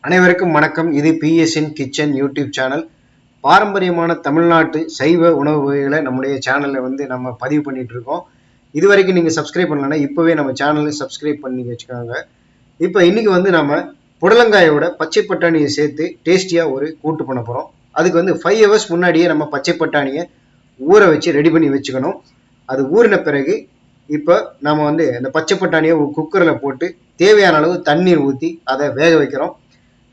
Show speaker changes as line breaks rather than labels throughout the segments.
அனைவருக்கும் வணக்கம். இது பிஎஸ்என் கிச்சன் யூடியூப் சேனல். பாரம்பரியமான தமிழ்நாட்டு சைவ உணவு வகைகளை நம்முடைய சேனலில் நம்ம பதிவு பண்ணிட்டு இருக்கோம். இது வரைக்கும் நீங்கள் சப்ஸ்கிரைப் பண்ணலன்னா இப்போவே நம்ம சேனலை சப்ஸ்கிரைப் பண்ணி வச்சுக்கோங்க. இப்போ இன்னைக்கு நம்ம புடலங்காயோட பச்சை பட்டாணியை சேர்த்து டேஸ்டியாக ஒரு கூட்டு பண்ண போகிறோம். அதுக்கு 5 hours முன்னாடியே நம்ம பச்சை பட்டாணியை ஊற வச்சு ரெடி பண்ணி வச்சுக்கணும். அது ஊறின பிறகு இப்போ நம்ம அந்த பச்சை பட்டாணியை குக்கரில் போட்டு தேவையான அளவு தண்ணீர் ஊற்றி அதை வேக வைக்கிறோம்.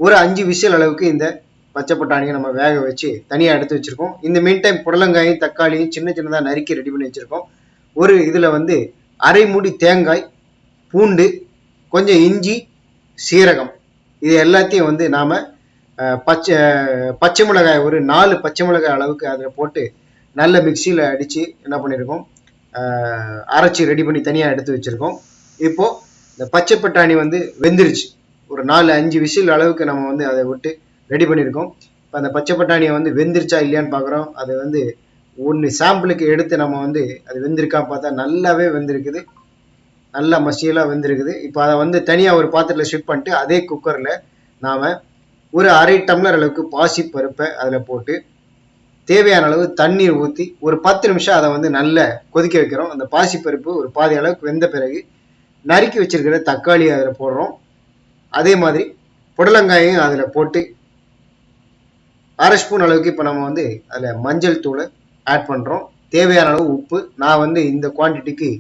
ஒரு 5 விசில் அளவுக்கு இந்த பச்சை பட்டாணியை நம்ம வேக வச்சு தனியாக எடுத்து வச்சிருக்கோம். இந்த மீன் டைம் புடலங்காயும் தக்காளியும் சின்ன சின்னதாக நறுக்கி ரெடி பண்ணி வச்சிருக்கோம். ஒரு இதில் அரை மூடி தேங்காய், பூண்டு, கொஞ்சம் இஞ்சி, சீரகம், இது எல்லாத்தையும் நாம் பச்சை மிளகாய் ஒரு 4 பச்சை மிளகாய் அளவுக்கு அதில் போட்டு நல்ல மிக்சியில் அடித்து என்ன பண்ணியிருக்கோம், அரைச்சி ரெடி பண்ணி தனியாக எடுத்து வச்சுருக்கோம். இப்போது இந்த பச்சை பட்டாணி வெந்துருச்சு. ஒரு 4-5 விசில் அளவுக்கு நம்ம அதை விட்டு ரெடி பண்ணியிருக்கோம். இப்போ அந்த பச்சை பட்டாணியை வெந்துருச்சா இல்லையான்னு பார்க்குறோம். அது ஒன்று சாம்பிளுக்கு எடுத்து நம்ம அது வெந்திருக்கா பார்த்தா நல்லாவே வெந்திருக்குது, நல்லா மசியலாக வெந்திருக்குது. இப்போ அதை தனியாக ஒரு பாத்திரத்தில் ஷிஃப்ட் பண்ணிட்டு அதே குக்கரில் நாம் ஒரு அரை டம்ளர் அளவுக்கு பாசி பருப்பை அதில் போட்டு தேவையான அளவு தண்ணீர் ஊற்றி ஒரு 10 நிமிஷம் அதை நல்லா கொதிக்க வைக்கிறோம். அந்த பாசி பருப்பு ஒரு பாதி அளவுக்கு வெந்த பிறகு நறுக்கி வச்சிருக்கிற தக்காளி அதில் போடுறோம். அதே மாதிரி புடலங்காயும் அதில் போட்டு அரை ஸ்பூன் அளவுக்கு இப்போ நம்ம அதில் மஞ்சள் தூளை ஆட் பண்ணுறோம். தேவையான அளவு உப்பு, நான் இந்த குவான்டிட்டிக்கு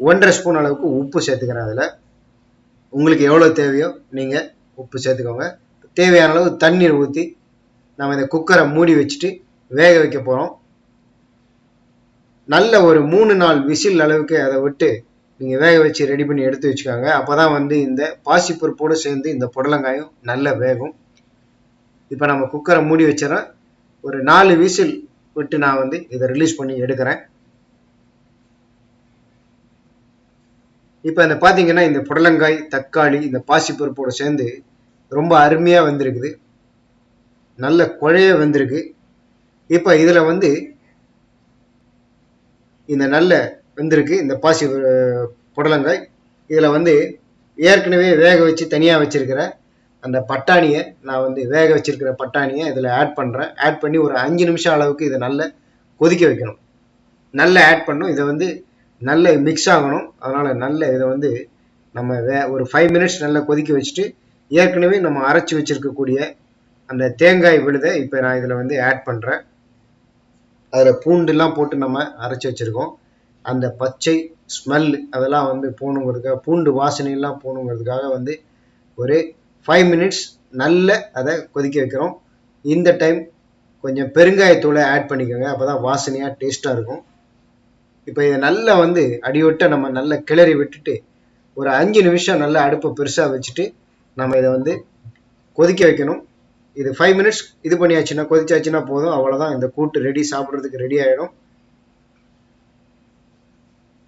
1.5 ஸ்பூன் அளவுக்கு உப்பு சேர்த்துக்கிறேன். அதில் உங்களுக்கு எவ்வளோ தேவையோ நீங்கள் உப்பு சேர்த்துக்கோங்க. தேவையான அளவு தண்ணீர் ஊற்றி நம்ம இந்த குக்கரை மூடி வச்சுட்டு வேக வைக்க போகிறோம். நல்ல ஒரு 3-4 விசில் அளவுக்கு அதை விட்டு நீங்கள் வேக வச்சு ரெடி பண்ணி எடுத்து வச்சுக்கோங்க. அப்போ தான் இந்த பாசிப்பருப்போடு சேர்ந்து இந்த புடலங்காயும் நல்ல வேகும். இப்போ நம்ம குக்கரை மூடி வச்சிடறோம். ஒரு 4 விசில் விட்டு நான் இதை ரிலீஸ் பண்ணி எடுக்கிறேன். இப்போ இந்த பார்த்தீங்கன்னா இந்த புடலங்காய், தக்காளி, இந்த பாசிப்பருப்போடு சேர்ந்து ரொம்ப அருமையாக வெந்திருக்குது, நல்ல குழைய வெந்திருக்கு. இப்போ இதில் இந்த நல்ல வெந்திருக்கு இந்த பாசி புடலங்காய். இதில் ஏற்கனவே வேக வச்சு தனியாக வச்சிருக்கிற அந்த பட்டாணியை நான் வேக வச்சிருக்கிற பட்டாணியை இதில் ஆட் பண்ணுறேன். ஆட் பண்ணி ஒரு 5 நிமிஷம் அளவுக்கு இதை நல்லா கொதிக்க வைக்கணும். நல்லா ஆட் பண்ணணும். இதை நல்ல மிக்ஸ் ஆகணும். அதனால் நல்ல இதை நம்ம ஒரு 5 மினிட்ஸ் நல்லா கொதிக்க வச்சுட்டு ஏற்கனவே நம்ம அரைச்சி வச்சிருக்கக்கூடிய அந்த தேங்காய் விழுதை இப்போ நான் இதில் ஆட் பண்ணுறேன். அதில் பூண்டுலாம் போட்டு நம்ம அரைச்சி வச்சுருக்கோம். அந்த பச்சை ஸ்மெல் அதெல்லாம் போகணுங்கிறதுக்காக, பூண்டு வாசனையெல்லாம் போகணுங்கிறதுக்காக ஒரு 5 மினிட்ஸ் நல்ல அதை கொதிக்க வைக்கிறோம். இந்த டைம் கொஞ்சம் பெருங்காயத்தூளை ஆட் பண்ணிக்கோங்க, அப்போ தான் வாசனையாக டேஸ்ட்டாக இருக்கும். இப்போ இதை நல்லா அடிவிட்ட நம்ம நல்லா கிளறி விட்டுட்டு ஒரு 5 நிமிஷம் நல்லா அடுப்பை பெருசாக வச்சுட்டு நம்ம இதை கொதிக்க வைக்கணும். இது 5 மினிட்ஸ் இது பண்ணியாச்சுன்னா, கொதிச்சாச்சுன்னா போதும், அவ்வளோதான். இந்த கூட்டு ரெடி, சாப்பிட்றதுக்கு ரெடி ஆகிடும்.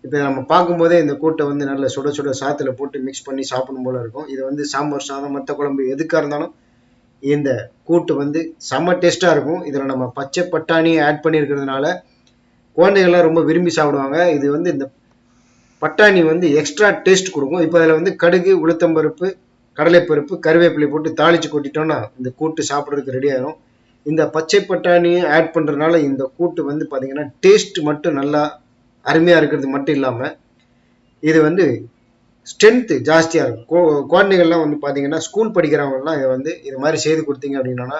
இப்போ நம்ம பார்க்கும்போதே இந்த கூட்டை நல்ல சுட சுட சாத்தில் போட்டு மிக்ஸ் பண்ணி சாப்பிடும் போல இருக்கும். இது சாம்பார் சாதம், மற்ற குழம்பு எதுக்காக இருந்தாலும் இந்த கூட்டு செம்ம டேஸ்ட்டாக இருக்கும். இதில் நம்ம பச்சை பட்டாணி ஆட் பண்ணியிருக்கிறதுனால குழந்தைகள்லாம் ரொம்ப விரும்பி சாப்பிடுவாங்க. இது இந்த பட்டாணி எக்ஸ்ட்ரா டேஸ்ட் கொடுக்கும். இப்போ அதில் கடுகு, உளுத்தம்பருப்பு, கடலைப்பருப்பு, கருவேப்பிலை போட்டு தாளித்து கொட்டிட்டோன்னா இந்த கூட்டு சாப்பிட்றதுக்கு ரெடி ஆகிடும். இந்த பச்சை பட்டாணியை ஆட் பண்ணுறதுனால இந்த கூட்டு பார்த்தீங்கன்னா டேஸ்ட் மட்டும் நல்லா அருமையாக இருக்கிறது மட்டும் இல்லாமல் இது ஸ்ட்ரென்த்து ஜாஸ்தியாக இருக்கும். குழந்தைகள்லாம் பார்த்தீங்கன்னா ஸ்கூல் படிக்கிறவங்கலாம் இதை இது மாதிரி செய்து கொடுத்தீங்க அப்படின்னா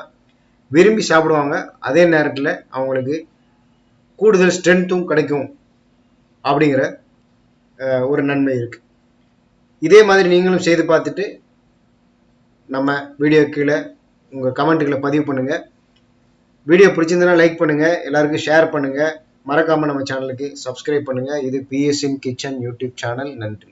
விரும்பி சாப்பிடுவாங்க. அதே நேரத்தில் அவங்களுக்கு கூடுதல் ஸ்ட்ரென்த்தும் கிடைக்கும் அப்படிங்கிற ஒரு நன்மை இருக்குது. இதே மாதிரி நீங்களும் செய்து பார்த்துட்டு நம்ம வீடியோ கீழே உங்கள் கமெண்ட்டுகளை பதிவு பண்ணுங்கள். வீடியோ பிடிச்சிருந்தனா லைக் பண்ணுங்கள், எல்லாருக்கும் ஷேர் பண்ணுங்கள், மறக்காமல் நம்ம சேனலுக்கு சப்ஸ்கிரைப் பண்ணுங்கள். இது பிஎஸ்என் கிச்சன் யூடியூப் சேனல். நன்றி.